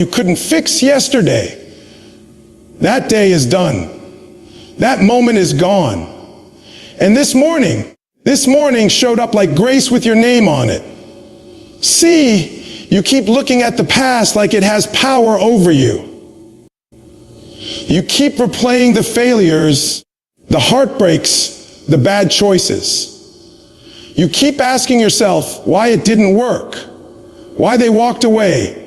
you couldn't fix yesterday, that day is done. That moment is gone. And this morning showed up like grace with your name on it. See, you keep looking at the past like it has power over you. You keep replaying the failures, the heartbreaks, the bad choices. You keep asking yourself why it didn't work, why they walked away,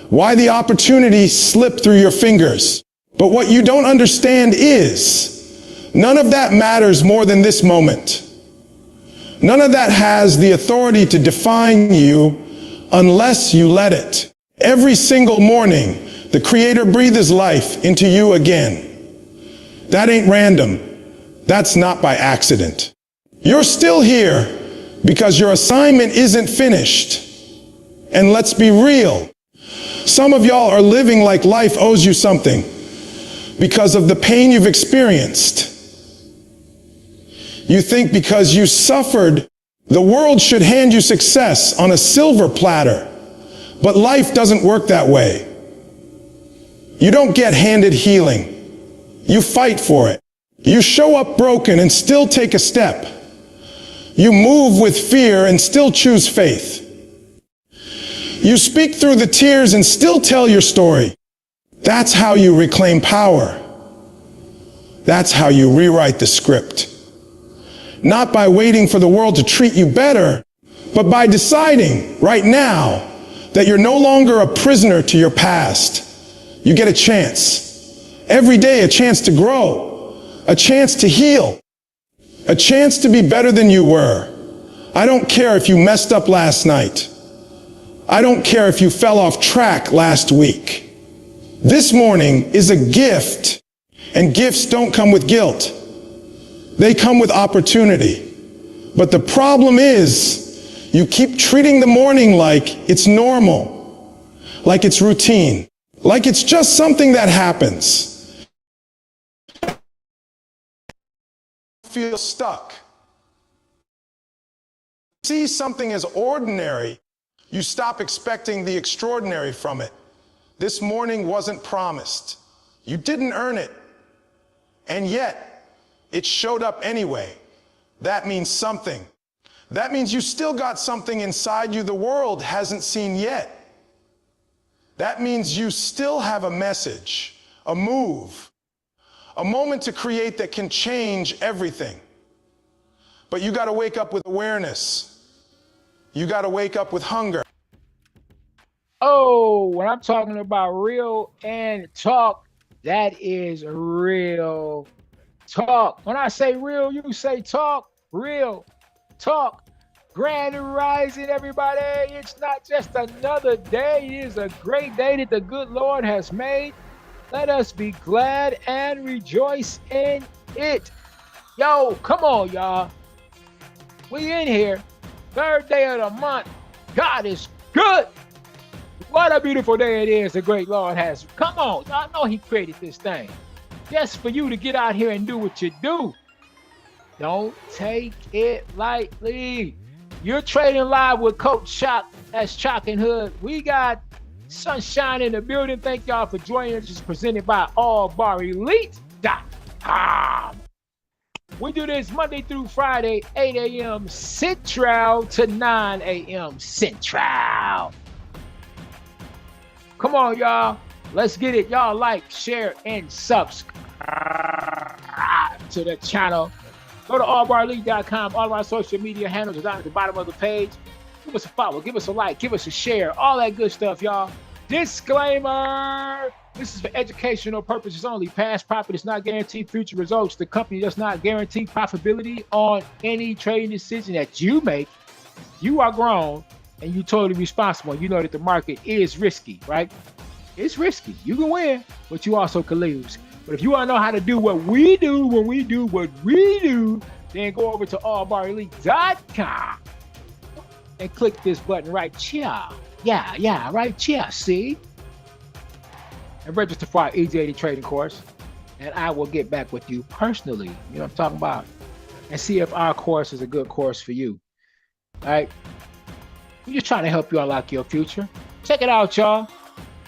why the opportunity slipped through your fingers. But what you don't understand is, none of that matters more than this moment. None of that has the authority to define you unless you let it. Every single morning, the Creator breathes life into you again. That ain't random. That's not by accident. You're still here because your assignment isn't finished. And let's be real. Some of y'all are living like life owes you something because of the pain you've experienced. You think because you suffered, the world should hand you success on a silver platter. But life doesn't work that way. You don't get handed healing. You fight for it. You show up broken and still take a step. You move with fear and still choose faith. You speak through the tears and still tell your story. That's how you reclaim power. That's how you rewrite the script. Not by waiting for the world to treat you better, but by deciding right now that you're no longer a prisoner to your past. You get a chance. Every day, a chance to grow, a chance to heal, a chance to be better than you were. I don't care if you messed up last night. I don't care if you fell off track last week. This morning is a gift, and gifts don't come with guilt. They come with opportunity. But the problem is, you keep treating the morning like it's normal, like it's routine, like it's just something that happens. Feel stuck. See something as ordinary, you stop expecting the extraordinary from it. This morning wasn't promised. You didn't earn it. And yet, it showed up anyway. That means something. That means you still got something inside you the world hasn't seen yet. That means you still have a message, a move, a moment to create that can change everything. But you got to wake up with awareness. You got to wake up with hunger. Oh, when I'm talking about real and talk, that is real talk. When I say real, you say talk. Real talk. Grand rising, everybody. It's not just another day. It is a great day that the good Lord has made. Let us be glad and rejoice in it. Yo, come on, y'all. We in here. Third day of the month. God is good. What a beautiful day it is the great Lord has. Come on. Y'all know he created this thing just for you to get out here and do what you do. Don't take it lightly. You're trading live with Coach Choc. That's Chocinhood. We got Sunshine in the building. Thank y'all for joining us. It's presented by Allbar Elite.com. We do this Monday through Friday, 8 a.m. Central to 9 a.m. Central. Come on, y'all. Let's get it. Y'all like, share, and subscribe to the channel. Go to allbarelite.com. All of our social media handles are down at the bottom of the page. Give us a follow. Give us a like. Give us a share. All that good stuff, y'all. Disclaimer. This is for educational purposes only. Past profit is not guaranteed future results. The company does not guarantee profitability on any trading decision that you make. You are grown and you're totally responsible. You know that the market is risky, right? It's risky. You can win, but you also can lose. But if you want to know how to do what we do when we do what we do, then go over to allbarelite.com and click this button right here. Yeah, right here, see? And register for our easy trading course. And I will get back with you personally, you know what I'm talking about, and see if our course is a good course for you. All right? We're just trying to help you unlock your future. Check it out, y'all.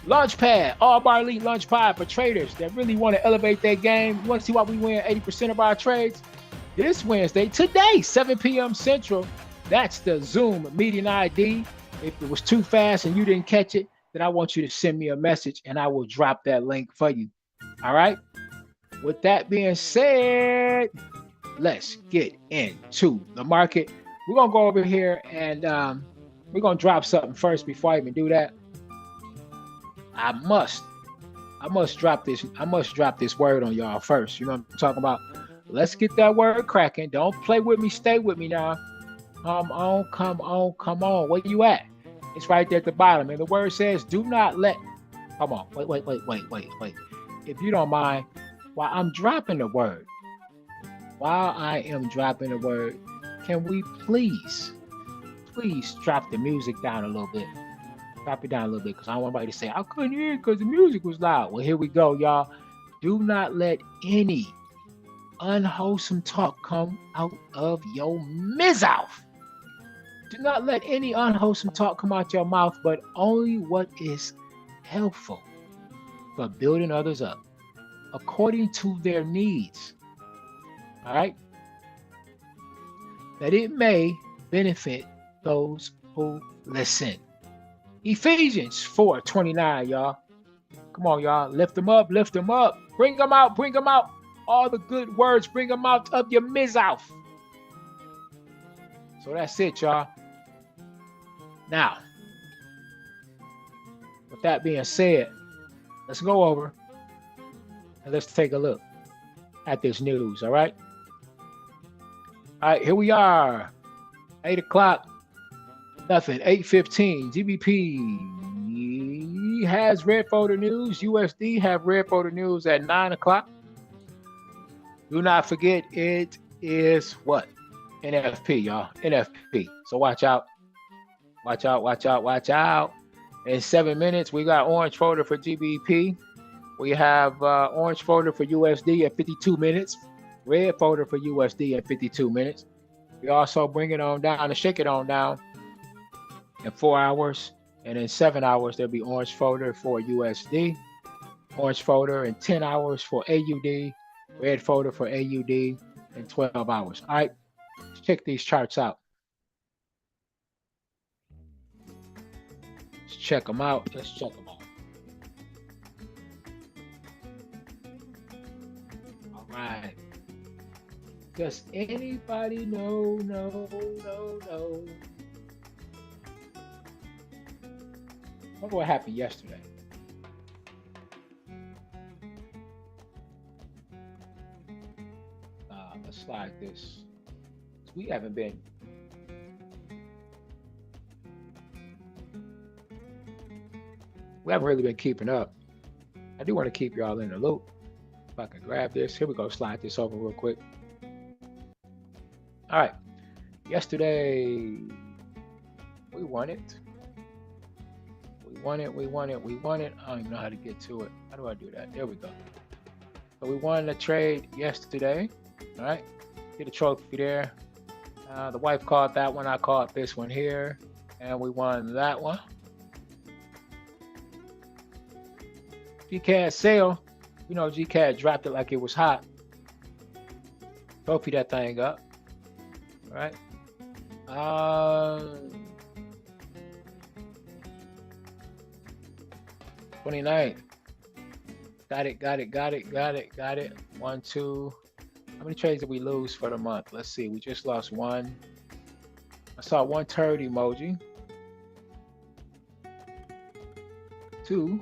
Launchpad, Allbar Elite Launchpad for traders that really want to elevate their game. You want to see why we win 80% of our trades? This Wednesday, today, 7 p.m. Central. That's the Zoom meeting ID. If it was too fast and you didn't catch it, then I want you to send me a message and I will drop that link for you. All right? With that being said, let's get into the market. We're going to go over here and we're going to drop something first before I even do that. I must drop this word on y'all first. You know what I'm talking about? Let's get that word cracking. Don't play with me. Stay with me now. Come on. Where you at? It's right there at the bottom. And the word says, do not let. Come on. Wait. If you don't mind, while I'm dropping the word, can we please drop the music down a little bit? Drop it down a little bit because I don't want anybody to say, I couldn't hear it because the music was loud. Well, here we go, y'all. Do not let any unwholesome talk come out of your mouth. Do not let any unwholesome talk come out your mouth, but only what is helpful for building others up according to their needs. All right? That it may benefit those who listen. Ephesians 4:29, y'all. Come on, y'all. Lift them up. Bring them out. All the good words, bring them out of your mouth. So that's it, y'all. Now, with that being said, let's go over and let's take a look at this news, all right? All right, here we are. 8 o'clock. Nothing. 8:15. GBP has red folder news. USD have red folder news at 9 o'clock. Do not forget it is what? NFP, y'all. NFP. So watch out. In 7 minutes, we got orange folder for GBP. We have orange folder for USD at 52 minutes. Red folder for USD at 52 minutes. We also bring it on down and shake it on down in 4 hours. And in 7 hours, there'll be orange folder for USD. Orange folder in 10 hours for AUD. Red folder for AUD in 12 hours. All right, let's check these charts out. Let's check them out. All right. Does anybody know? I wonder what happened yesterday. Let's slide this. We haven't really been keeping up. I do want to keep y'all in the loop. If I can grab this. Here we go. Slide this over real quick. All right. Yesterday, we won it. We won it. I don't even know how to get to it. How do I do that? There we go. So we won the trade yesterday. All right. Get a trophy there. The wife called that one. I called this one here. And we won that one. GCAD sale. You know, GCAD dropped it like it was hot. Trophy that thing up. All right. 29th. Got it. 1, 2. How many trades did we lose for the month? Let's see. We just lost one. I saw one turd emoji. 2.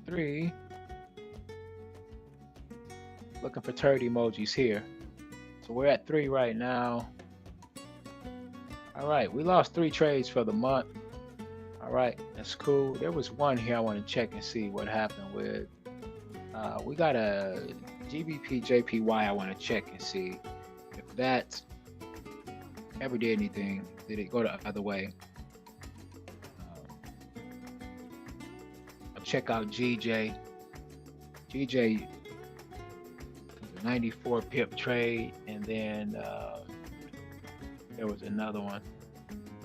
3. Looking for turd emojis here. So we're at 3 right now. All right, we lost 3 trades for the month. All right, that's cool. There was one here I want to check and see what happened with. We got a GBP JPY I want to check and see if that ever did anything. Did it go the other way? I'll check out GJ. GJ 94 pip trade, and then there was another one.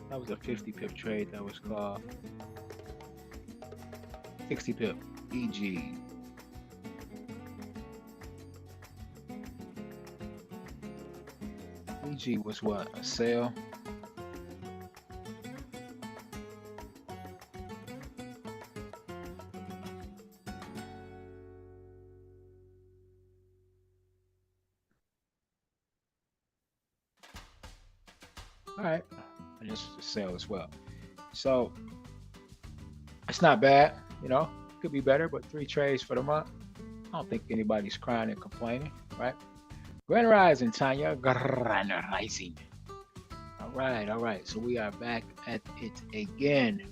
That was a 50 pip trade that was called 60 pip EG. EG was what? A sale? All right, and this was a sale as well. So it's not bad, you know, could be better, but 3 trades for the month. I don't think anybody's crying and complaining, right? Grand Rising, Tanya. Grand Rising. All right. So we are back at it again.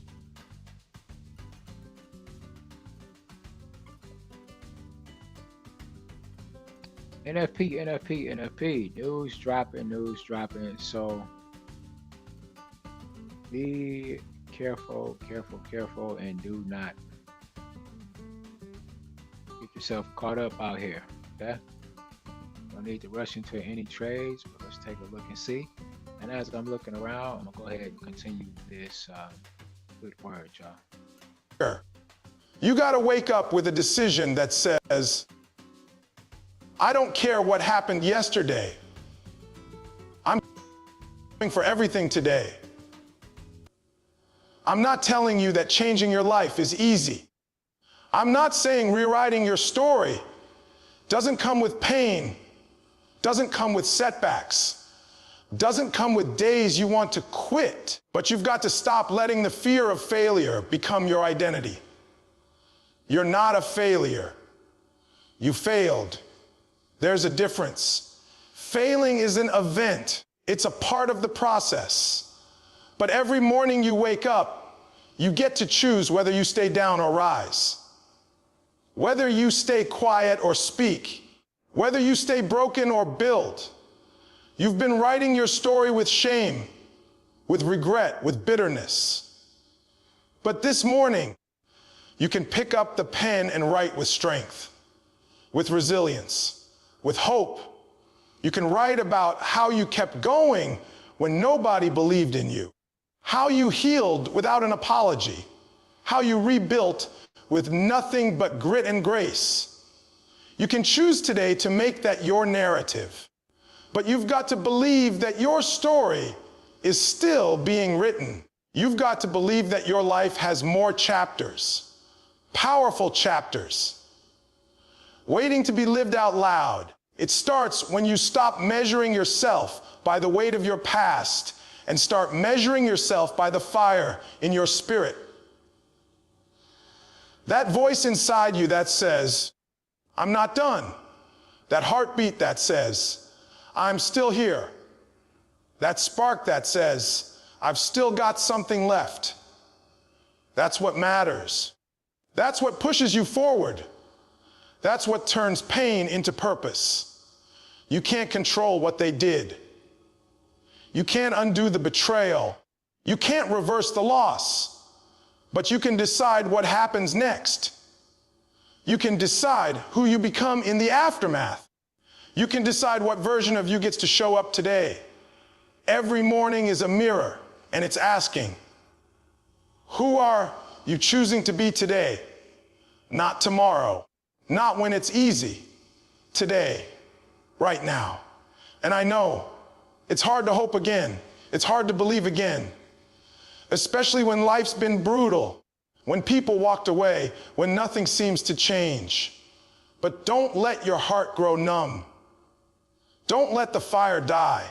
NFP. News dropping. So be careful, and do not get yourself caught up out here, okay? Don't need to rush into any trades, but let's take a look and see. And as I'm looking around, I'm gonna go ahead and continue this good word, y'all. You gotta wake up with a decision that says, I don't care what happened yesterday. I'm going for everything today. I'm not telling you that changing your life is easy. I'm not saying rewriting your story doesn't come with pain, doesn't come with setbacks, doesn't come with days you want to quit, but you've got to stop letting the fear of failure become your identity. You're not a failure. You failed. There's a difference. Failing is an event. It's a part of the process. But every morning you wake up, you get to choose whether you stay down or rise. Whether you stay quiet or speak. Whether you stay broken or build. You've been writing your story with shame, with regret, with bitterness. But this morning, you can pick up the pen and write with strength, with resilience, with hope. You can write about how you kept going when nobody believed in you. How you healed without an apology. How you rebuilt with nothing but grit and grace. You can choose today to make that your narrative. But you've got to believe that your story is still being written. You've got to believe that your life has more chapters, powerful chapters, waiting to be lived out loud. It starts when you stop measuring yourself by the weight of your past and start measuring yourself by the fire in your spirit. That voice inside you that says, I'm not done. That heartbeat that says, I'm still here. That spark that says, I've still got something left. That's what matters. That's what pushes you forward. That's what turns pain into purpose. You can't control what they did. You can't undo the betrayal. You can't reverse the loss. But you can decide what happens next. You can decide who you become in the aftermath. You can decide what version of you gets to show up today. Every morning is a mirror, and it's asking, who are you choosing to be today? Not tomorrow, not when it's easy, today, right now. And I know it's hard to hope again. It's hard to believe again, especially when life's been brutal, when people walked away, when nothing seems to change. But don't let your heart grow numb. Don't let the fire die.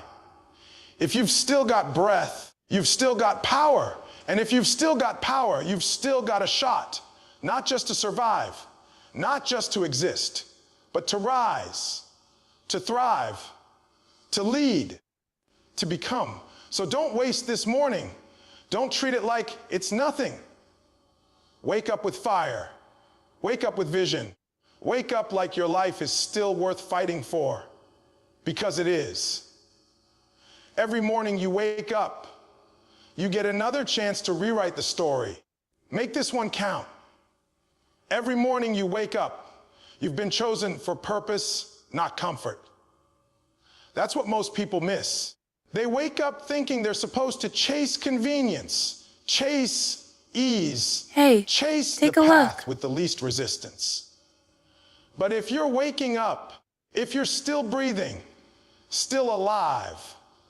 If you've still got breath, you've still got power. And if you've still got power, you've still got a shot, not just to survive, not just to exist, but to rise, to thrive, to lead, to become. So don't waste this morning. Don't treat it like it's nothing. Wake up with fire. Wake up with vision. Wake up like your life is still worth fighting for, because it is. Every morning you wake up, you get another chance to rewrite the story. Make this one count. Every morning you wake up, you've been chosen for purpose, not comfort. That's what most people miss. They wake up thinking they're supposed to chase convenience, chase ease, chase the path with the least resistance. But if you're waking up, if you're still breathing, still alive,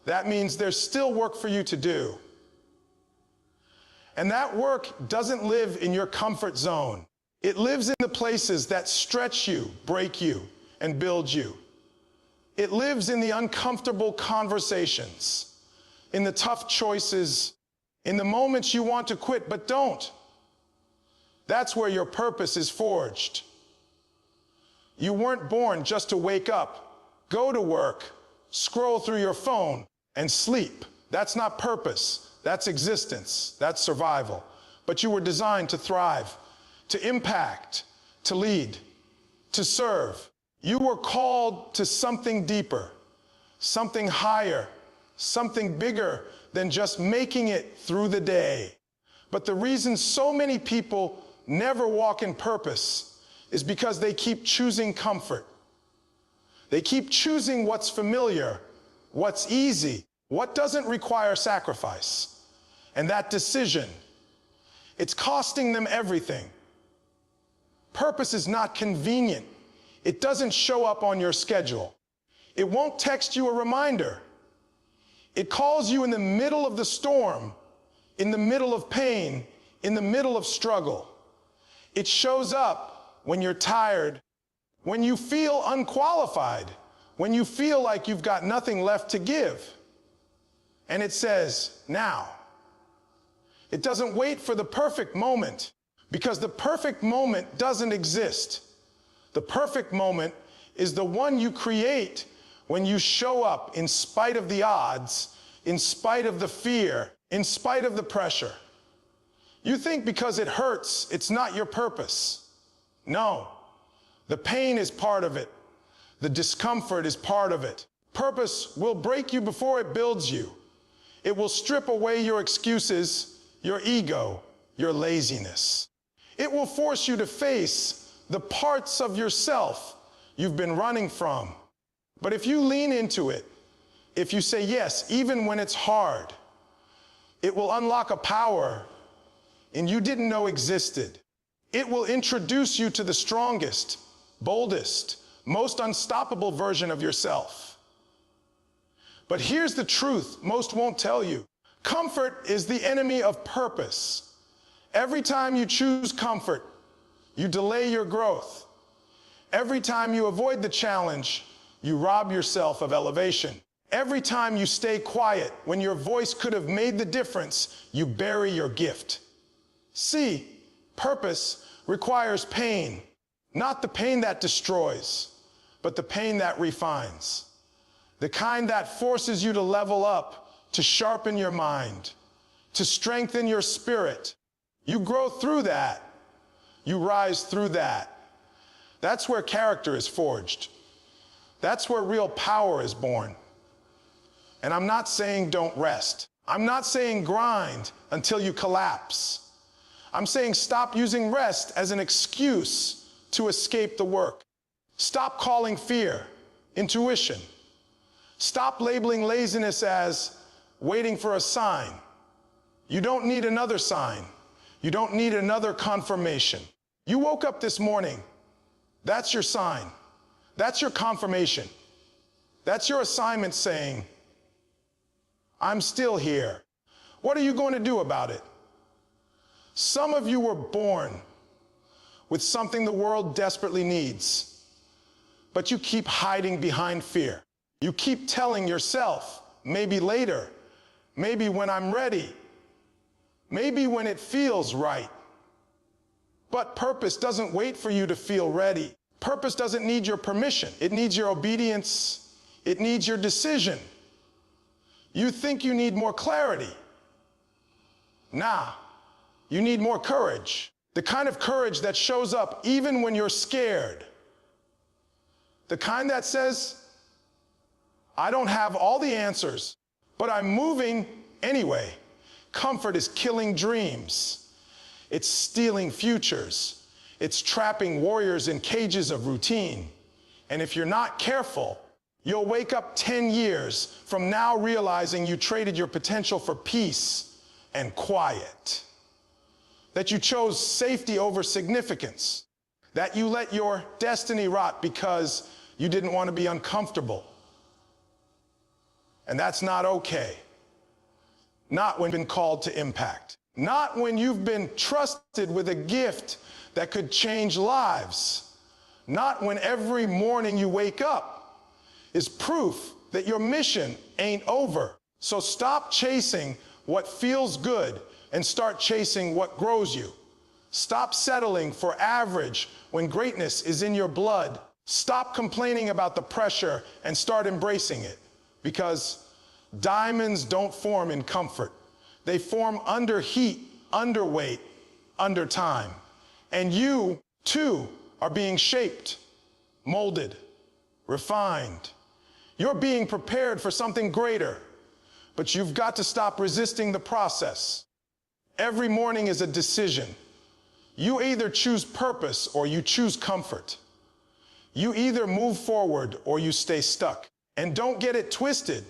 that means there's still work for you to do. And that work doesn't live in your comfort zone. It lives in the places that stretch you, break you, and build you. It lives in the uncomfortable conversations, in the tough choices, in the moments you want to quit but don't. That's where your purpose is forged. You weren't born just to wake up, go to work, scroll through your phone, and sleep. That's not purpose. That's existence. That's survival. But you were designed to thrive, to impact, to lead, to serve. You were called to something deeper, something higher, something bigger than just making it through the day. But the reason so many people never walk in purpose is because they keep choosing comfort. They keep choosing what's familiar, what's easy, what doesn't require sacrifice. And that decision, it's costing them everything. Purpose is not convenient. It doesn't show up on your schedule. It won't text you a reminder. It calls you in the middle of the storm, in the middle of pain, in the middle of struggle. It shows up when you're tired, when you feel unqualified, when you feel like you've got nothing left to give. And it says, now. It doesn't wait for the perfect moment, because the perfect moment doesn't exist. The perfect moment is the one you create when you show up in spite of the odds, in spite of the fear, in spite of the pressure. You think because it hurts, it's not your purpose. No, the pain is part of it. The discomfort is part of it. Purpose will break you before it builds you. It will strip away your excuses, your ego, your laziness. It will force you to face the parts of yourself you've been running from. But if you lean into it, if you say yes, even when it's hard, it will unlock a power and you didn't know existed. It will introduce you to the strongest, boldest, most unstoppable version of yourself. But here's the truth most won't tell you. Comfort is the enemy of purpose. Every time you choose comfort, you delay your growth. Every time you avoid the challenge, you rob yourself of elevation. Every time you stay quiet when your voice could have made the difference, you bury your gift. See, purpose requires pain, not the pain that destroys, but the pain that refines. The kind that forces you to level up, to sharpen your mind, to strengthen your spirit. You grow through that. You rise through that. That's where character is forged. That's where real power is born. And I'm not saying don't rest. I'm not saying grind until you collapse. I'm saying stop using rest as an excuse to escape the work. Stop calling fear intuition. Stop labeling laziness as waiting for a sign. You don't need another sign. You don't need another confirmation. You woke up this morning. That's your sign. That's your confirmation. That's your assignment saying, I'm still here. What are you going to do about it? Some of you were born with something the world desperately needs, but you keep hiding behind fear. You keep telling yourself, maybe later, maybe when I'm ready, maybe when it feels right. But purpose doesn't wait for you to feel ready. Purpose doesn't need your permission. It needs your obedience. It needs your decision. You think you need more clarity. Nah, you need more courage. The kind of courage that shows up even when you're scared. The kind that says, I don't have all the answers, but I'm moving anyway. Comfort is killing dreams. It's stealing futures. It's trapping warriors in cages of routine. And if you're not careful, you'll wake up 10 years from now realizing you traded your potential for peace and quiet. That you chose safety over significance. That you let your destiny rot because you didn't want to be uncomfortable. And that's not okay. Not when you've been called to impact. Not when you've been trusted with a gift that could change lives. Not when every morning you wake up is proof that your mission ain't over. So stop chasing what feels good and start chasing what grows you. Stop settling for average when greatness is in your blood. Stop complaining about the pressure and start embracing it. Because diamonds don't form in comfort. They form under heat, under weight, under time. And you, too, are being shaped, molded, refined. You're being prepared for something greater, but you've got to stop resisting the process. Every morning is a decision. You either choose purpose or you choose comfort. You either move forward or you stay stuck. And don't get it twisted.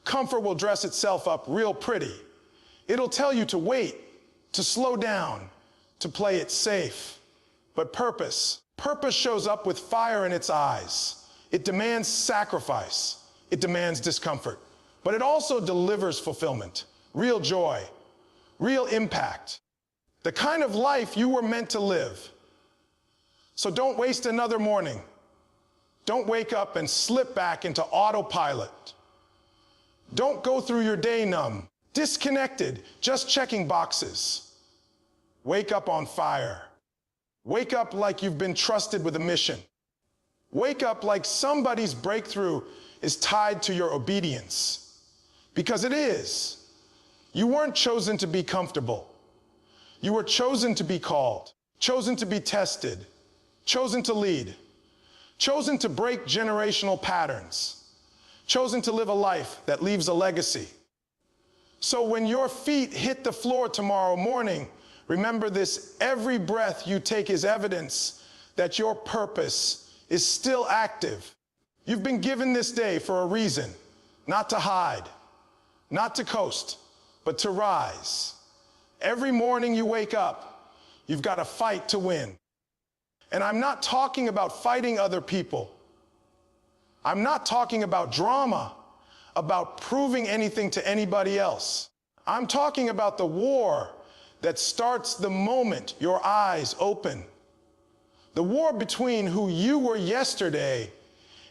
Comfort will dress itself up real pretty. It'll tell you to wait, to slow down, to play it safe. But purpose shows up with fire in its eyes. It demands sacrifice. It demands discomfort. But it also delivers fulfillment, real joy, real impact, the kind of life you were meant to live. So don't waste another morning. Don't wake up and slip back into autopilot. Don't go through your day numb, disconnected, just checking boxes. Wake up on fire. Wake up like you've been trusted with a mission. Wake up like somebody's breakthrough is tied to your obedience. Because it is. You weren't chosen to be comfortable. You were chosen to be called, chosen to be tested, chosen to lead, chosen to break generational patterns, chosen to live a life that leaves a legacy. So when your feet hit the floor tomorrow morning, remember this: every breath you take is evidence that your purpose is still active. You've been given this day for a reason, not to hide, not to coast, but to rise. Every morning you wake up, you've got a fight to win. And I'm not talking about fighting other people. I'm not talking about drama, about proving anything to anybody else. I'm talking about the war that starts the moment your eyes open. The war between who you were yesterday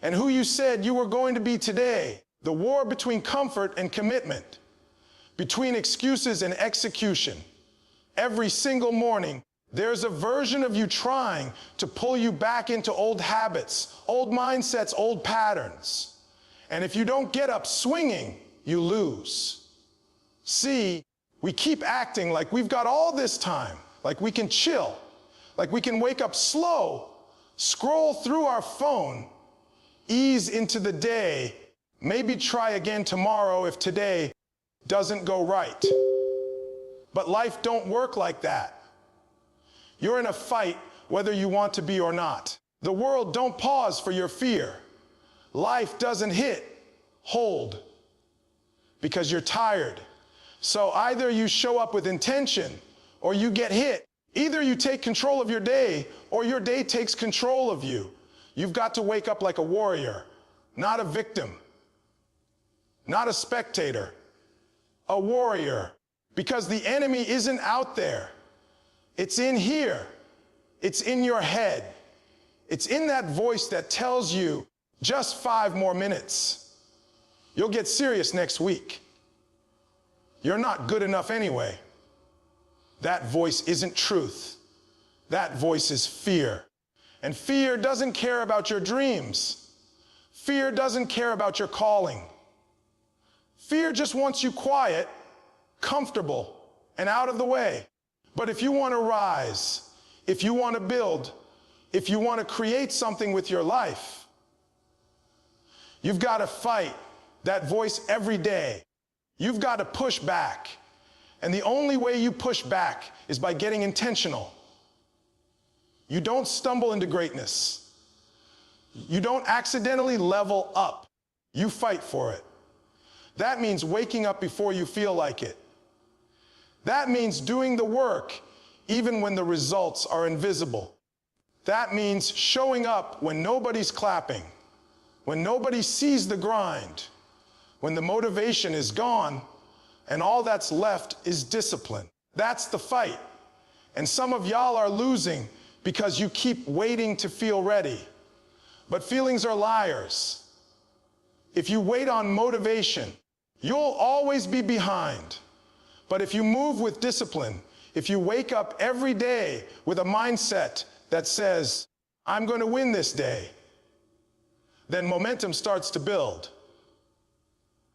and who you said you were going to be today. The war between comfort and commitment, between excuses and execution. Every single morning, there's a version of you trying to pull you back into old habits, old mindsets, old patterns. And if you don't get up swinging, you lose. See, we keep acting like we've got all this time, like we can chill, like we can wake up slow, scroll through our phone, ease into the day, maybe try again tomorrow if today doesn't go right. But life don't work like that. You're in a fight whether you want to be or not. The world don't pause for your fear. Life doesn't hit, hold, because you're tired. So either you show up with intention or you get hit. Either you take control of your day or your day takes control of you. You've got to wake up like a warrior, not a victim, not a spectator, a warrior. Because the enemy isn't out there. It's in here. It's in your head. It's in that voice that tells you just 5 more minutes. You'll get serious next week. You're not good enough anyway. That voice isn't truth. That voice is fear. And fear doesn't care about your dreams. Fear doesn't care about your calling. Fear just wants you quiet, comfortable, and out of the way. But if you want to rise, if you want to build, if you want to create something with your life, you've got to fight that voice every day. You've got to push back. And the only way you push back is by getting intentional. You don't stumble into greatness. You don't accidentally level up. You fight for it. That means waking up before you feel like it. That means doing the work even when the results are invisible. That means showing up when nobody's clapping, when nobody sees the grind, when the motivation is gone and all that's left is discipline. That's the fight. And some of y'all are losing because you keep waiting to feel ready. But feelings are liars. If you wait on motivation, you'll always be behind. But if you move with discipline, if you wake up every day with a mindset that says, I'm going to win this day, then momentum starts to build.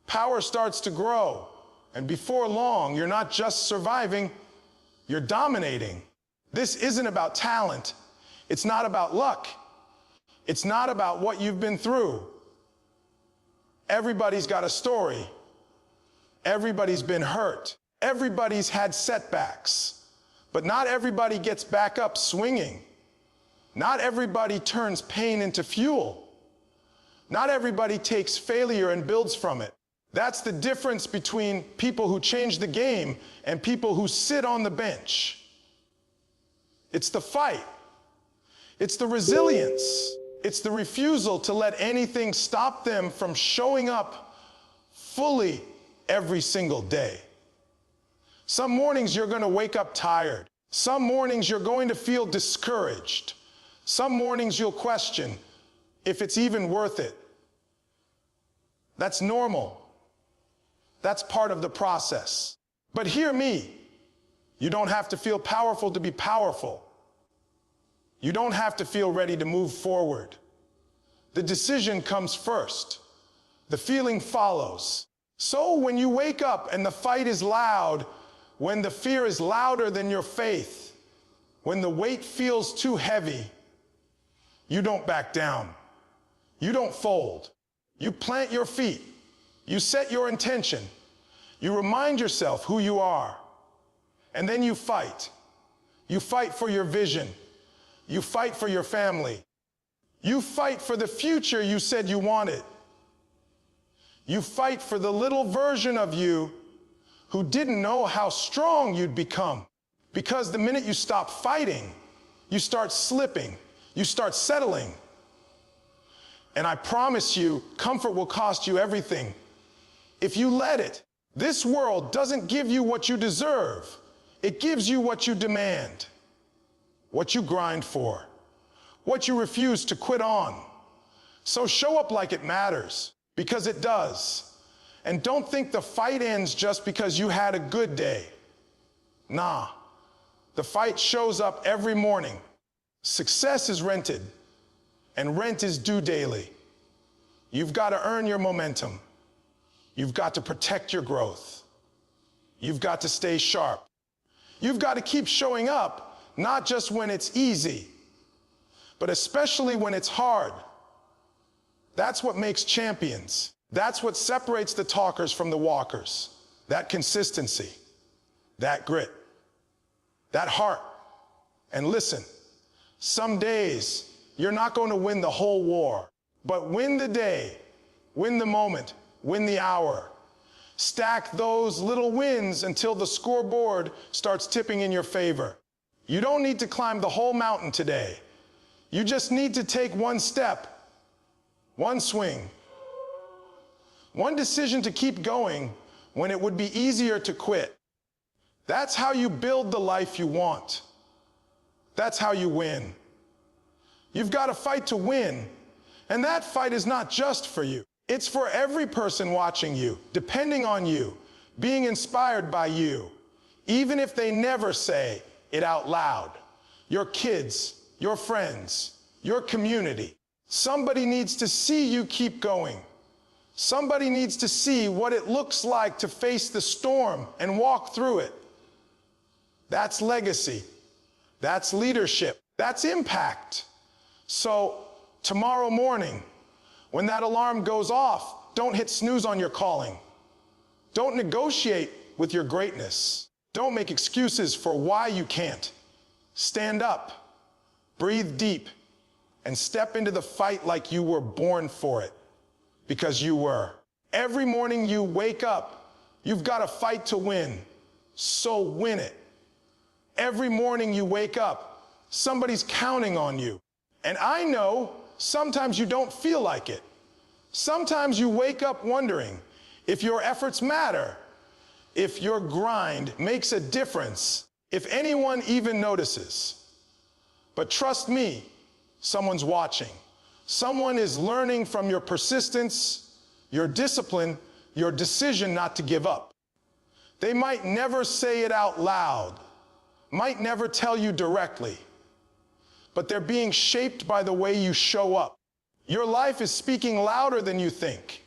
Power starts to grow. And before long, you're not just surviving, you're dominating. This isn't about talent. It's not about luck. It's not about what you've been through. Everybody's got a story. Everybody's been hurt. Everybody's had setbacks. But not everybody gets back up swinging. Not everybody turns pain into fuel. Not everybody takes failure and builds from it. That's the difference between people who change the game and people who sit on the bench. It's the fight. It's the resilience. It's the refusal to let anything stop them from showing up fully every single day. Some mornings you're going to wake up tired. Some mornings you're going to feel discouraged. Some mornings you'll question if it's even worth it. That's normal. That's part of the process. But hear me, you don't have to feel powerful to be powerful. You don't have to feel ready to move forward. The decision comes first. The feeling follows. So when you wake up and the fight is loud, when the fear is louder than your faith, when the weight feels too heavy, you don't back down. You don't fold. You plant your feet. You set your intention. You remind yourself who you are. And then you fight. You fight for your vision. You fight for your family. You fight for the future you said you wanted. You fight for the little version of you who didn't know how strong you'd become. Because the minute you stop fighting, you start slipping. You start settling. And I promise you, comfort will cost you everything. If you let it, this world doesn't give you what you deserve. It gives you what you demand, what you grind for, what you refuse to quit on. So show up like it matters, because it does. And don't think the fight ends just because you had a good day. Nah, the fight shows up every morning. Success is rented, and rent is due daily. You've got to earn your momentum. You've got to protect your growth. You've got to stay sharp. You've got to keep showing up, not just when it's easy, but especially when it's hard. That's what makes champions. That's what separates the talkers from the walkers. That consistency, that grit, that heart. And listen, some days you're not going to win the whole war, but win the day, win the moment, win the hour. Stack those little wins until the scoreboard starts tipping in your favor. You don't need to climb the whole mountain today. You just need to take one step, one swing, one decision to keep going when it would be easier to quit. That's how you build the life you want. That's how you win. You've got to fight to win. And that fight is not just for you. It's for every person watching you, depending on you, being inspired by you, even if they never say it out loud. Your kids, your friends, your community. Somebody needs to see you keep going. Somebody needs to see what it looks like to face the storm and walk through it. That's legacy. That's leadership. That's impact. So tomorrow morning, when that alarm goes off, don't hit snooze on your calling. Don't negotiate with your greatness. Don't make excuses for why you can't. Stand up, breathe deep, and step into the fight like you were born for it, because you were. Every morning you wake up, you've got a fight to win, so win it. Every morning you wake up, somebody's counting on you. And I know sometimes you don't feel like it. Sometimes you wake up wondering if your efforts matter, if your grind makes a difference, if anyone even notices. But trust me, someone's watching. Someone is learning from your persistence, your discipline, your decision not to give up. They might never say it out loud, might never tell you directly, but they're being shaped by the way you show up. Your life is speaking louder than you think.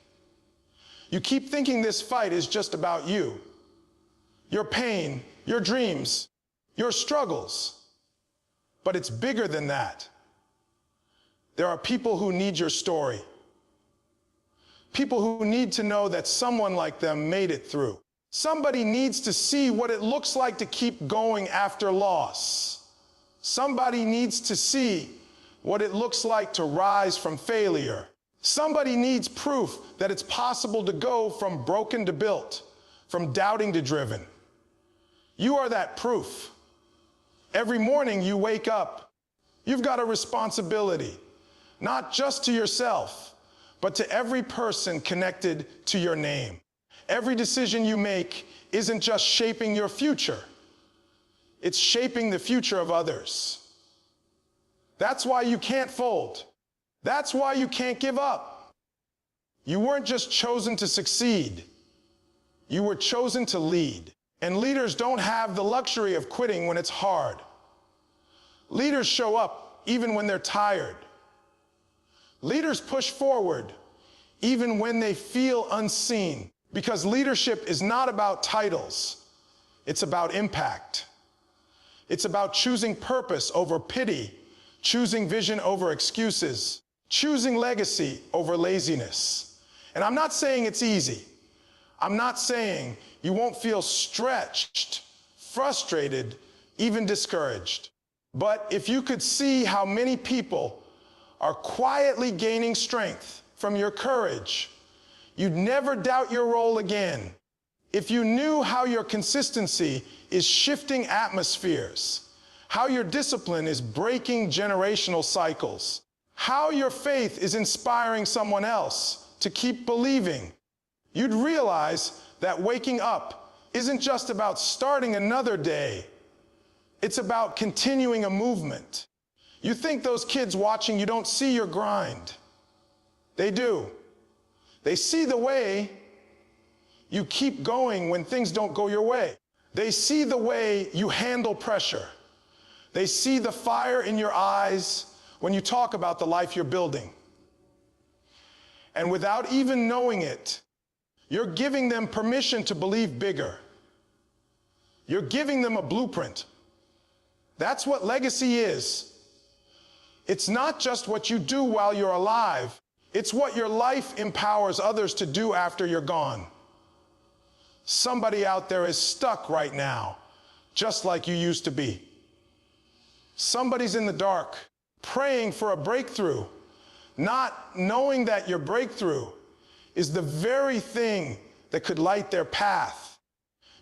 You keep thinking this fight is just about you, your pain, your dreams, your struggles. But it's bigger than that. There are people who need your story. People who need to know that someone like them made it through. Somebody needs to see what it looks like to keep going after loss. Somebody needs to see what it looks like to rise from failure. Somebody needs proof that it's possible to go from broken to built, from doubting to driven. You are that proof. Every morning you wake up, you've got a responsibility, not just to yourself, but to every person connected to your name. Every decision you make isn't just shaping your future, it's shaping the future of others. That's why you can't fold. That's why you can't give up. You weren't just chosen to succeed, you were chosen to lead. And leaders don't have the luxury of quitting when it's hard. Leaders show up even when they're tired. Leaders push forward even when they feel unseen, because leadership is not about titles, it's about impact. It's about choosing purpose over pity, choosing vision over excuses, choosing legacy over laziness. And I'm not saying it's easy. I'm not saying you won't feel stretched, frustrated, even discouraged. But if you could see how many people are quietly gaining strength from your courage, you'd never doubt your role again. If you knew how your consistency is shifting atmospheres, how your discipline is breaking generational cycles, how your faith is inspiring someone else to keep believing, you'd realize that waking up isn't just about starting another day. It's about continuing a movement. You think those kids watching you don't see your grind. They do. They see the way you keep going when things don't go your way. They see the way you handle pressure. They see the fire in your eyes when you talk about the life you're building. And without even knowing it, you're giving them permission to believe bigger. You're giving them a blueprint. That's what legacy is. It's not just what you do while you're alive. It's what your life empowers others to do after you're gone. Somebody out there is stuck right now, just like you used to be. Somebody's in the dark, praying for a breakthrough, not knowing that your breakthrough is the very thing that could light their path.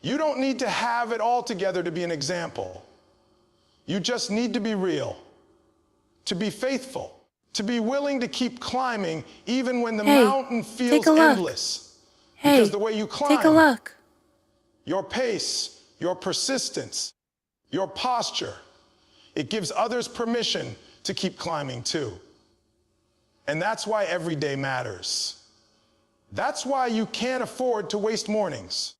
You don't need to have it all together to be an example. You just need to be real, to be faithful, to be willing to keep climbing even when the mountain feels endless. Because the way you climb, your pace, your persistence, your posture, it gives others permission to keep climbing too. And that's why every day matters. That's why you can't afford to waste mornings.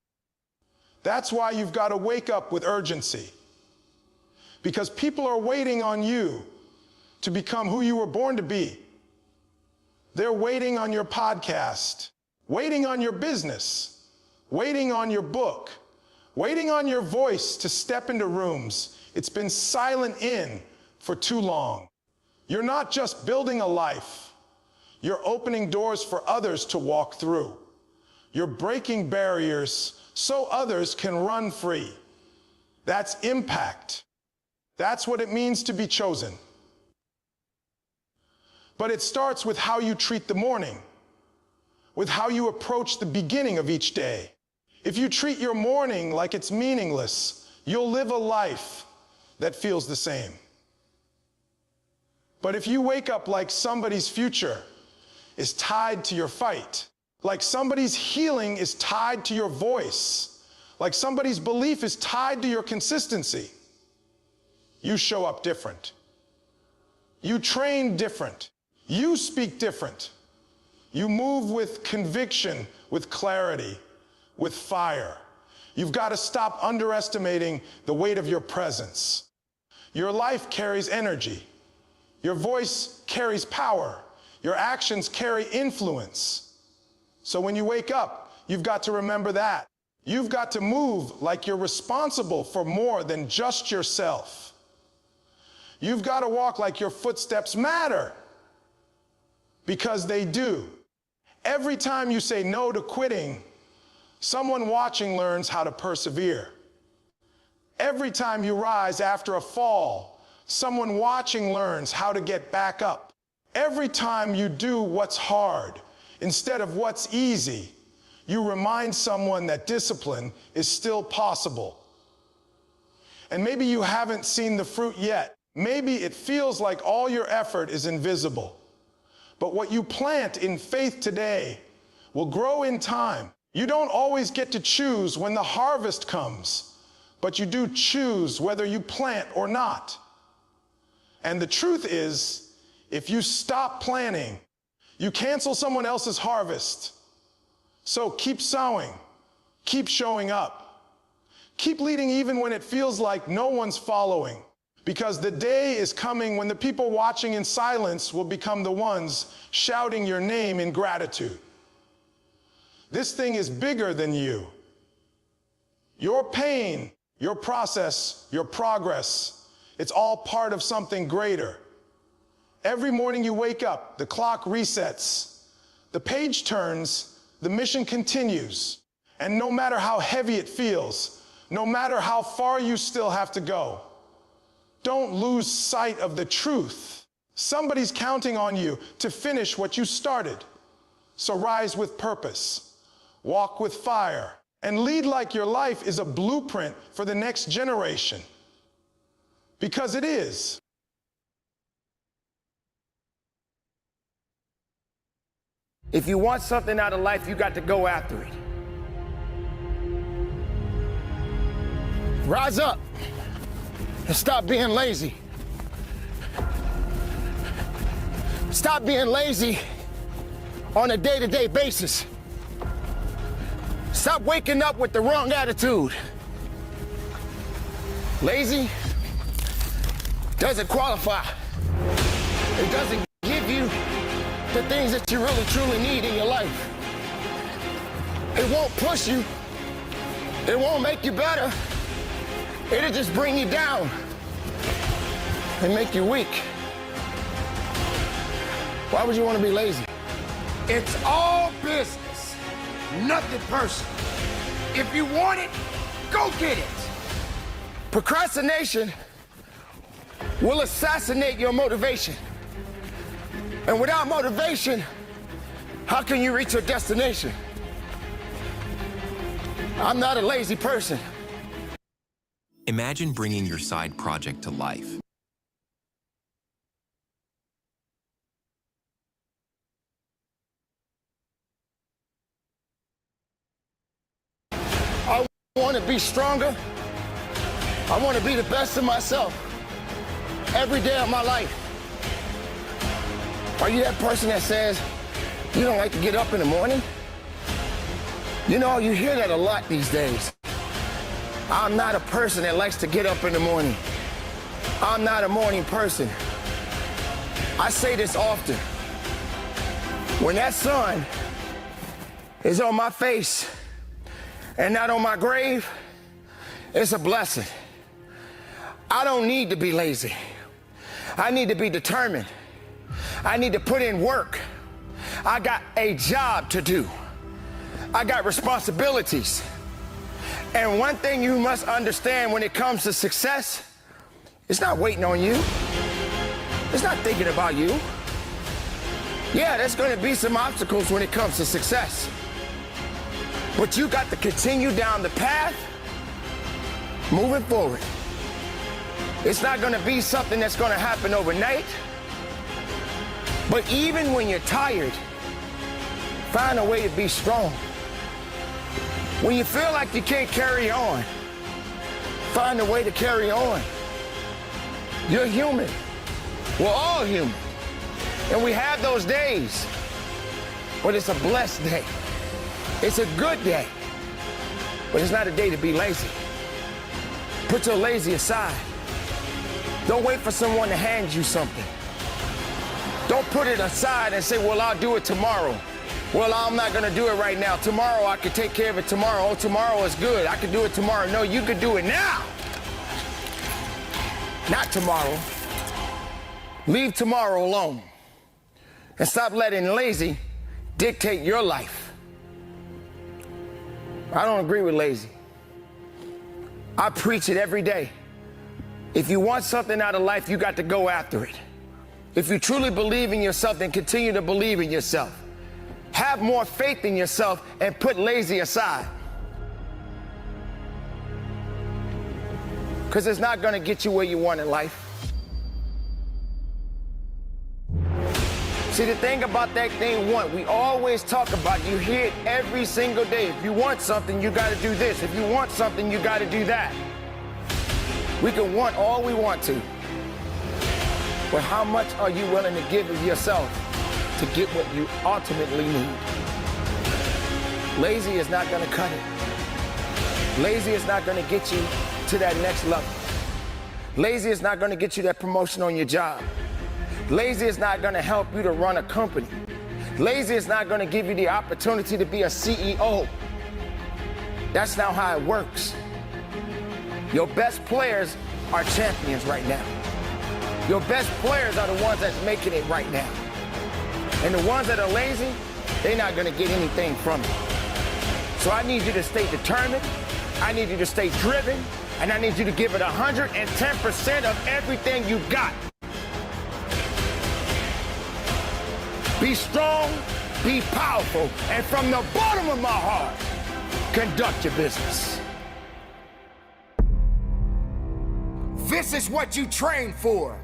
That's why you've got to wake up with urgency. Because people are waiting on you to become who you were born to be. They're waiting on your podcast, waiting on your business, waiting on your book, waiting on your voice to step into rooms it's been silent in for too long. You're not just building a life, you're opening doors for others to walk through. You're breaking barriers so others can run free. That's impact. That's what it means to be chosen. But it starts with how you treat the morning, with how you approach the beginning of each day. If you treat your morning like it's meaningless, you'll live a life that feels the same. But if you wake up like somebody's future is tied to your fight, like somebody's healing is tied to your voice, like somebody's belief is tied to your consistency, you show up different. You train different. You speak different. You move with conviction, with clarity, with fire. You've got to stop underestimating the weight of your presence. Your life carries energy. Your voice carries power. Your actions carry influence. So when you wake up, you've got to remember that. You've got to move like you're responsible for more than just yourself. You've got to walk like your footsteps matter, because they do. Every time you say no to quitting, someone watching learns how to persevere. Every time you rise after a fall, someone watching learns how to get back up. Every time you do what's hard instead of what's easy, you remind someone that discipline is still possible. And maybe you haven't seen the fruit yet. Maybe it feels like all your effort is invisible. But what you plant in faith today will grow in time. You don't always get to choose when the harvest comes, but you do choose whether you plant or not. And the truth is, if you stop planting, you cancel someone else's harvest. So keep sowing, keep showing up, keep leading even when it feels like no one's following, because the day is coming when the people watching in silence will become the ones shouting your name in gratitude. This thing is bigger than you. Your pain, your process, your progress, it's all part of something greater. Every morning you wake up, the clock resets, the page turns, the mission continues. And no matter how heavy it feels, no matter how far you still have to go, don't lose sight of the truth. Somebody's counting on you to finish what you started. So rise with purpose, walk with fire, and lead like your life is a blueprint for the next generation. Because it is. If you want something out of life, you got to go after it. Rise up and stop being lazy. Stop being lazy on a day-to-day basis. Stop waking up with the wrong attitude. Lazy doesn't qualify. It doesn't give you the things that you really truly need in your life. It won't push you. It won't make you better. It'll just bring you down and make you weak. Why would you want to be lazy? It's all business, nothing personal. If you want it, go get it. Procrastination will assassinate your motivation. And without motivation, how can you reach your destination? I'm not a lazy person. Imagine bringing your side project to life. I want to be stronger. I want to be the best of myself every day of my life. Are you that person that says you don't like to get up in the morning? You know, you hear that a lot these days. I'm not a person that likes to get up in the morning. I'm not a morning person. I say this often. When that sun is on my face and not on my grave, it's a blessing. I don't need to be lazy. I need to be determined. I need to put in work. I got a job to do. I got responsibilities. And one thing you must understand when it comes to success, it's not waiting on you. It's not thinking about you. Yeah, there's going to be some obstacles when it comes to success. But you got to continue down the path, moving forward. It's not going to be something that's going to happen overnight. But even when you're tired, find a way to be strong. When you feel like you can't carry on, find a way to carry on. You're human. We're all human. And we have those days. But it's a blessed day. It's a good day. But it's not a day to be lazy. Put your lazy aside. Don't wait for someone to hand you something. Don't put it aside and say, well, I'll do it tomorrow. Well, I'm not gonna do it right now. Tomorrow, I can take care of it tomorrow. Oh, tomorrow is good. I can do it tomorrow. No, you can do it now. Not tomorrow. Leave tomorrow alone. And stop letting lazy dictate your life. I don't agree with lazy. I preach it every day. If you want something out of life, you got to go after it. If you truly believe in yourself, then continue to believe in yourself. Have more faith in yourself and put lazy aside. Because it's not going to get you where you want in life. See, the thing about that thing want, we always talk about, you hear it every single day. If you want something, you got to do this. If you want something, you got to do that. We can want all we want to. But how much are you willing to give of yourself to get what you ultimately need? Lazy is not going to cut it. Lazy is not going to get you to that next level. Lazy is not going to get you that promotion on your job. Lazy is not going to help you to run a company. Lazy is not going to give you the opportunity to be a CEO. That's not how it works. Your best players are champions right now. Your best players are the ones that's making it right now. And the ones that are lazy, they're not going to get anything from it. So I need you to stay determined. I need you to stay driven. And I need you to give it 110% of everything you got. Be strong, be powerful, and from the bottom of my heart, conduct your business. This is what you train for.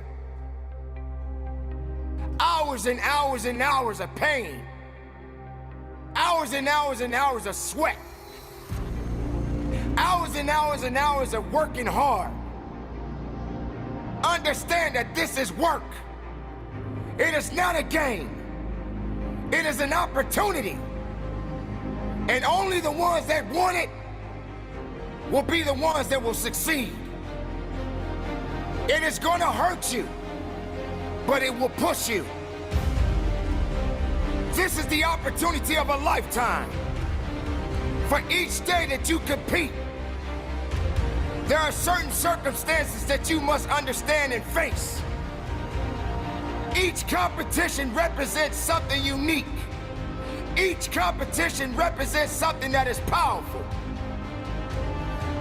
Hours and hours and hours of pain. Hours and hours and hours of sweat. Hours and hours and hours of working hard. Understand that this is work. It is not a game. It is an opportunity. And only the ones that want it will be the ones that will succeed. It is gonna hurt you, but it will push you. This is the opportunity of a lifetime. For each day that you compete, there are certain circumstances that you must understand and face. Each competition represents something unique. Each competition represents something that is powerful.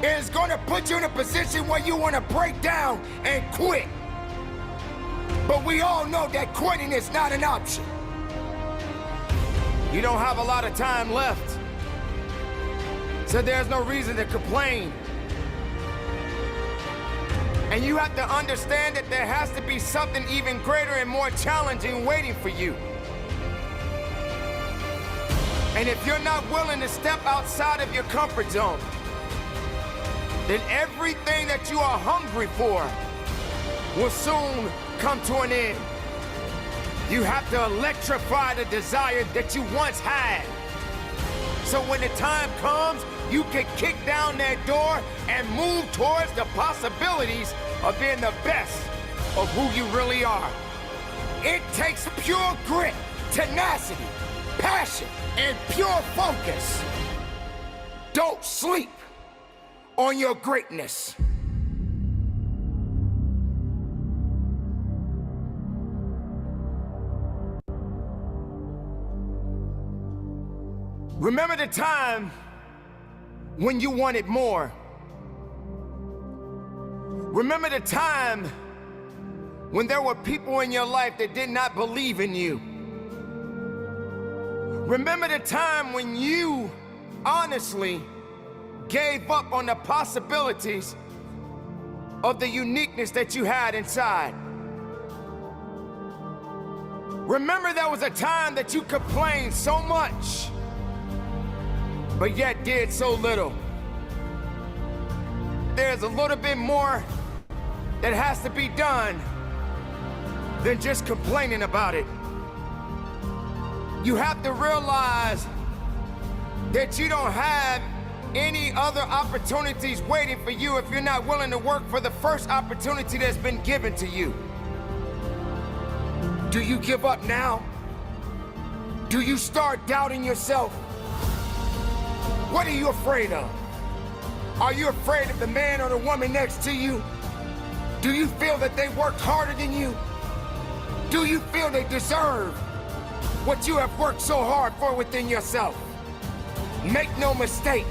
It is going to put you in a position where you want to break down and quit. But we all know that quitting is not an option. You don't have a lot of time left, so there's no reason to complain. And you have to understand that there has to be something even greater and more challenging waiting for you. And if you're not willing to step outside of your comfort zone, then everything that you are hungry for will soon come to an end. You have to electrify the desire that you once had. So when the time comes, you can kick down that door and move towards the possibilities of being the best of who you really are. It takes pure grit, tenacity, passion, and pure focus. Don't sleep on your greatness. Remember the time when you wanted more. Remember the time when there were people in your life that did not believe in you. Remember the time when you honestly gave up on the possibilities of the uniqueness that you had inside. Remember there was a time that you complained so much, but yet did so little. There's a little bit more that has to be done than just complaining about it. You have to realize that you don't have any other opportunities waiting for you if you're not willing to work for the first opportunity that's been given to you. Do you give up now? Do you start doubting yourself? What are you afraid of? Are you afraid of the man or the woman next to you? Do you feel that they worked harder than you? Do you feel they deserve what you have worked so hard for within yourself? Make no mistake,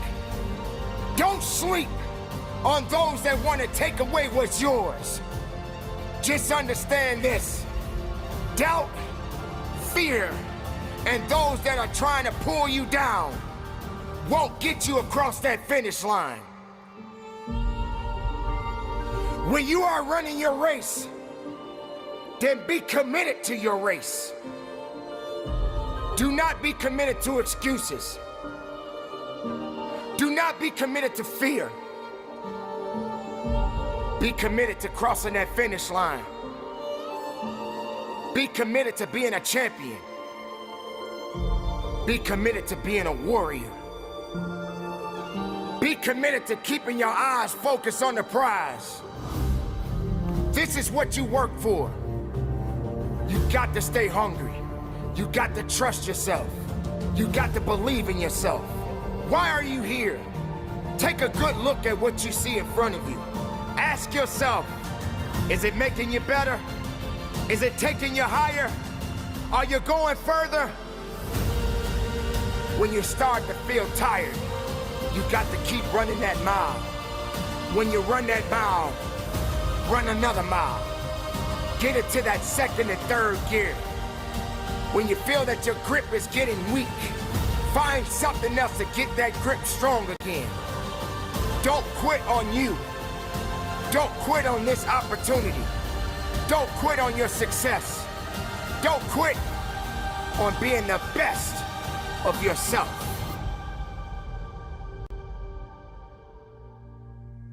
don't sleep on those that want to take away what's yours. Just understand this. Doubt, fear, and those that are trying to pull you down won't get you across that finish line. When you are running your race, then be committed to your race. Do not be committed to excuses. Do not be committed to fear. Be committed to crossing that finish line. Be committed to being a champion. Be committed to being a warrior. Be committed to keeping your eyes focused on the prize. This is what you work for. You got to stay hungry. You got to trust yourself. You got to believe in yourself. Why are you here? Take a good look at what you see in front of you. Ask yourself, is it making you better? Is it taking you higher? Are you going further? When you start to feel tired, you got to keep running that mile. When you run that mile, run another mile. Get it to that second and third gear. When you feel that your grip is getting weak, find something else to get that grip strong again. Don't quit on you. Don't quit on this opportunity. Don't quit on your success. Don't quit on being the best of yourself.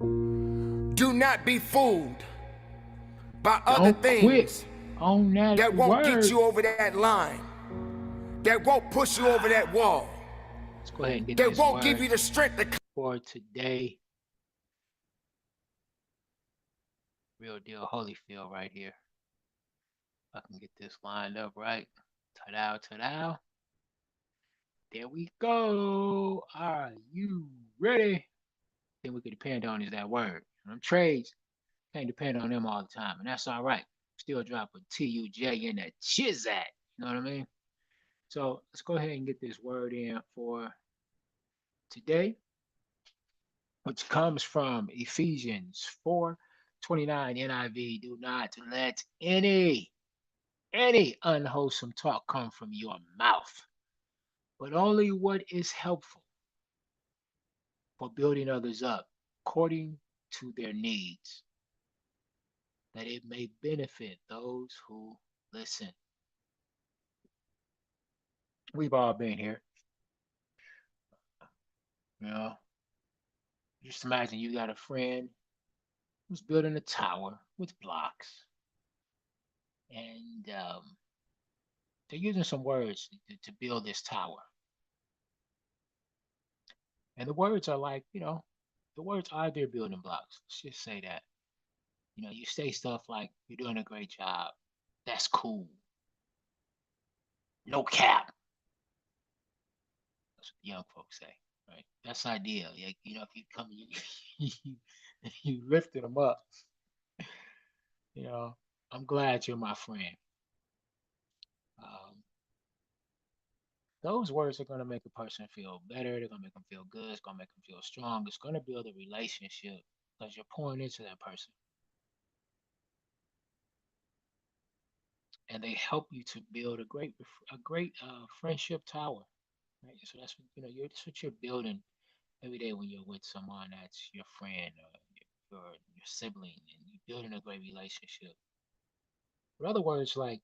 Do not be fooled by other things on that won't word. get you over that line, that won't push you over that wall, Let's go ahead and get that this won't word give you the strength to for today. Real deal Holyfield right here. If I can get this lined up right. Ta-da, ta-da. There we go. Are you ready? Then we can depend on is that word. Them trades can't depend on them all the time, and that's all right. Still drop a TUJ in that chizat. You know what I mean? So let's go ahead and get this word in for today, which comes from Ephesians 4:29 NIV. Do not let any unwholesome talk come from your mouth, but only what is helpful for building others up according to their needs, that it may benefit those who listen. We've all been here. You know, just imagine you got a friend who's building a tower with blocks, and they're using some words to build this tower. And the words are like, the words are their building blocks. Let's just say that. You say stuff like, you're doing a great job. That's cool. No cap. That's what the young folks say, right? That's ideal. Like, if you come, you lifted them up. I'm glad you're my friend. Um, those words are going to make a person feel better. They're going to make them feel good. It's going to make them feel strong. It's going to build a relationship because you're pouring into that person. and they help you to build a great friendship tower. Right. So that's what that's what you're building every day when you're with someone that's your friend or your sibling, and you're building a great relationship. In other words, like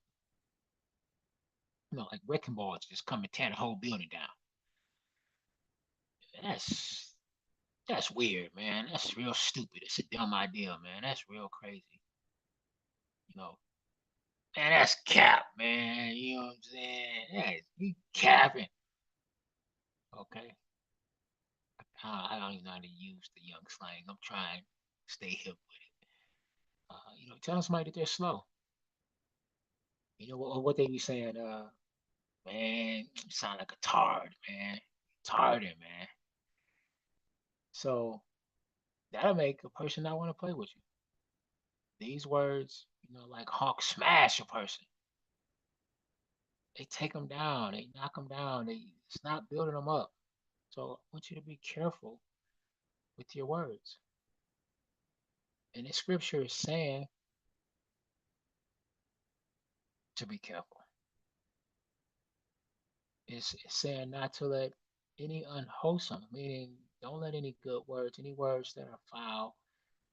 wrecking balls just come and tear the whole building down. That's that's weird, man. That's real stupid. It's a dumb idea, man. That's real crazy. You know, man, that's cap, man. You know what I'm saying? You capping. Okay. I don't even know how to use the young slang. I'm trying to stay hip with it. Tell somebody that they're slow. What they be saying, man, you sound like a tard, man. Tarding, man. So that'll make a person not want to play with you. These words, like hawk smash a person. They take them down, they knock them down, it's not building them up. So I want you to be careful with your words. And the scripture is saying to be careful. It's saying not to let any unwholesome, meaning don't let any good words, any words that are foul,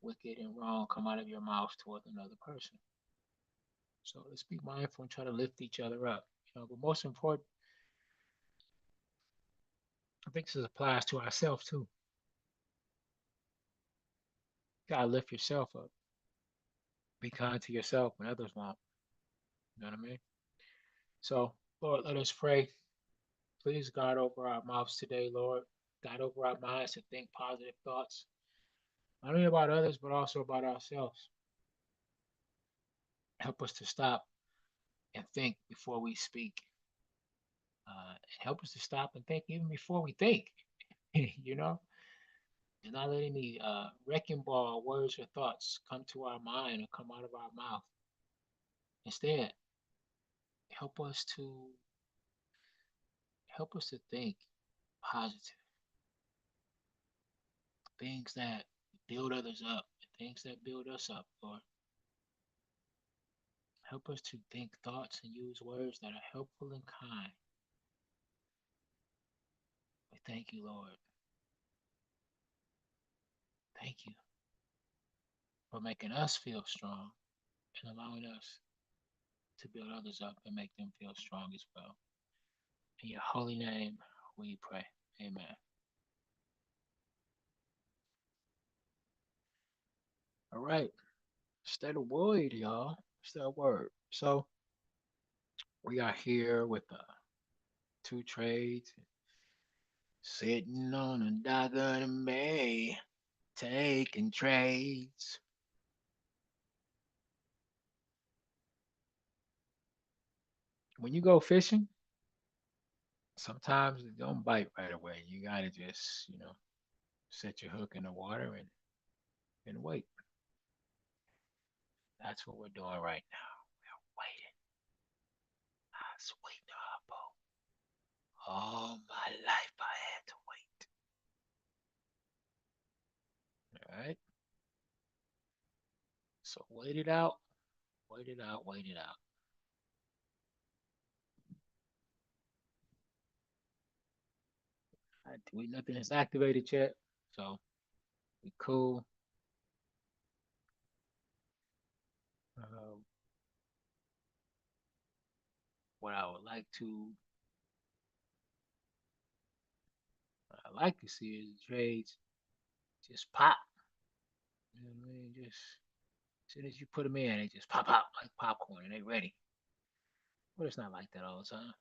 wicked, and wrong come out of your mouth toward another person. So let's be mindful and try to lift each other up. But most important, I think this applies to ourselves too. You gotta lift yourself up. Be kind to yourself when others won't. You know what I mean? So, Lord, let us pray. Please guard over our mouths today, Lord. Guide over our minds to think positive thoughts, not only about others, but also about ourselves. Help us to stop and think before we speak. And help us to stop and think even before we think. you know, and not let any wrecking ball words or thoughts come to our mind or come out of our mouth. Instead, help us to help us to think positive things that build others up, things that build us up, Lord. Help us to think thoughts and use words that are helpful and kind. We thank you, Lord. Thank you for making us feel strong and allowing us to build others up and make them feel strong as well. In your holy name, we pray. Amen. All right. Stay the word, y'all. Stay the word. So we are here with two trades sitting on a doggone bay, taking trades. When you go fishing, sometimes it don't bite right away. You gotta just, set your hook in the water and wait. That's what we're doing right now. We're waiting. I was waiting on our boat. All my life I had to wait. All right. So wait it out, wait it out, wait it out. Nothing is activated yet, so we cool. Uh, what I would like to, what I like to see is the trades just pop. You know what I mean? Just as soon as you put them in, they just pop out like popcorn and they ready. But it's not like that all the time.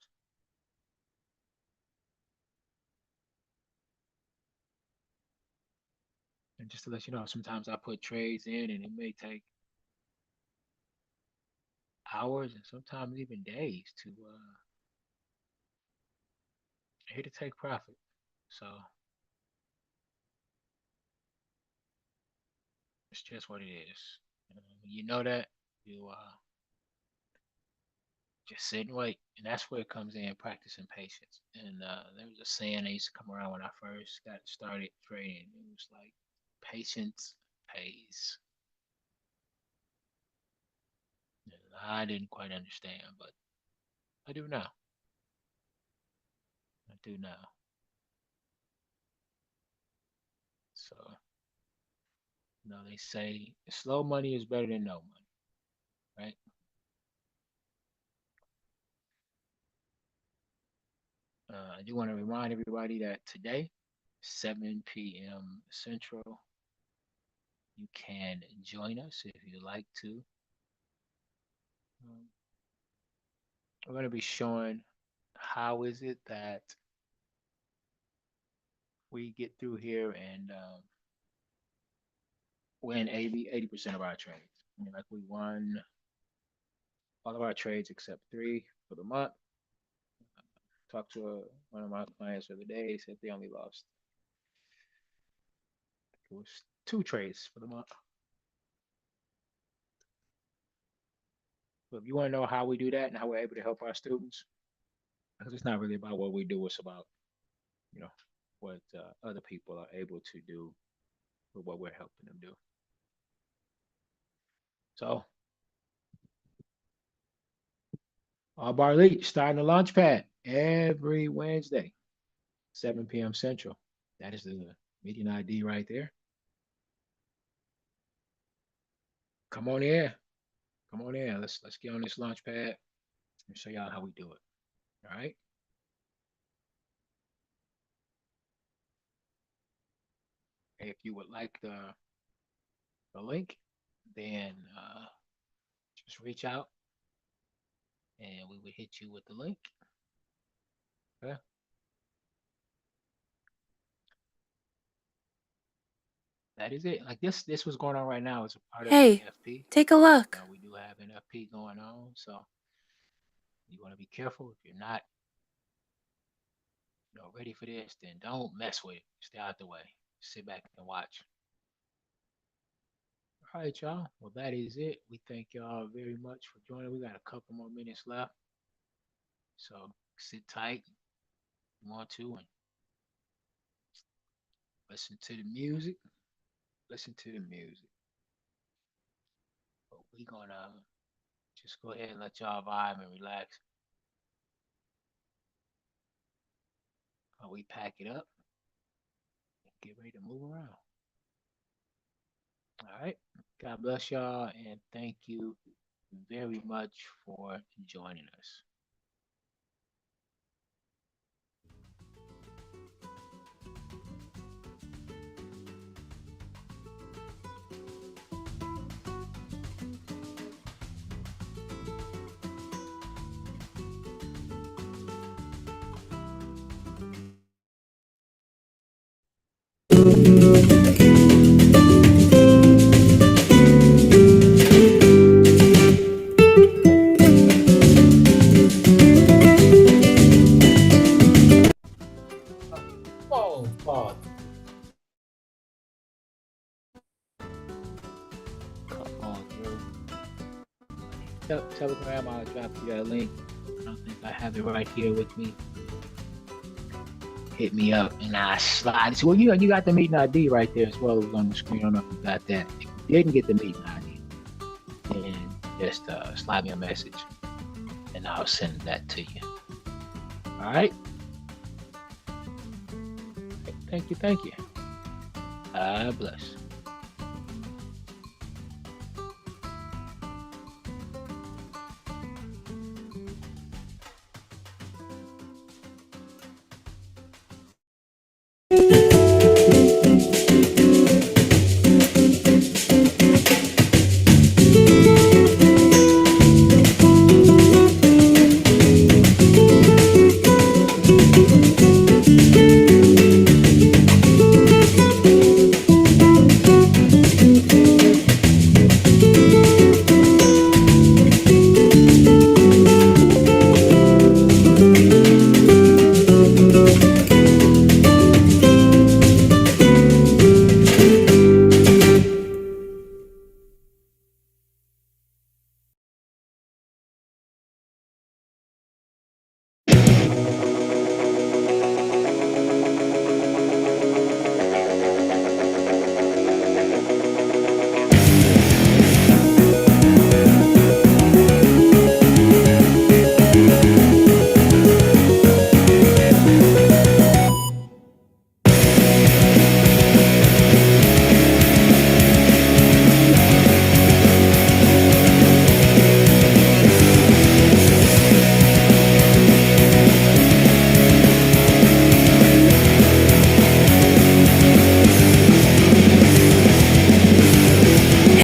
And just to let you know, sometimes I put trades in and it may take hours and sometimes even days to here to take profit. So it's just what it is. When you know that, you just sit and wait. And that's where it comes in, practicing patience. And there was a saying that used to come around when I first got started trading. It was like, patience pays. I didn't quite understand, but I do now. I do now. So, they say slow money is better than no money, right? I do want to remind everybody that today, 7 p.m. Central, you can join us if you'd like to. We're going to be showing how is it that we get through here and win 80% of our trades. I mean, like we won all of our trades except 3 for the month. Talked to one of my clients the other day. He said they only lost, it was 2 trades for the month. So if you want to know how we do that and how we're able to help our students, because it's not really about what we do, it's about, what other people are able to do with what we're helping them do. So, Allbar Elite starting the launch pad every Wednesday, 7 p.m. Central. That is the meeting ID right there. Come on in. Come on in. Let's get on this launch pad and show y'all how we do it. All right. If you would like the link, then just reach out and we will hit you with the link. Okay. That is it. Like this was going on right now as a part of Hey, NFP. take a look. We do have NFP going on, so you want to be careful. If you're not, ready for this, then don't mess with it. Stay out the way. Sit back and watch. All right, y'all. Well, that is it. We thank y'all very much for joining. We got a couple more minutes left, so sit tight if you want to and listen to the music. Listen to the music. But we're gonna just go ahead and let y'all vibe and relax while we pack it up and get ready to move around. All right. God bless y'all and thank you very much for joining us. Oh, God. Come on through. Telegram, I'll drop you that link. I don't think I have it right here with me. Hit me up and I slide. So, well, you got the meeting ID right there as well. It was on the screen. I don't know if you got that. If you didn't get the meeting ID, then just slide me a message and I'll send that to you. All right. Thank you. God bless.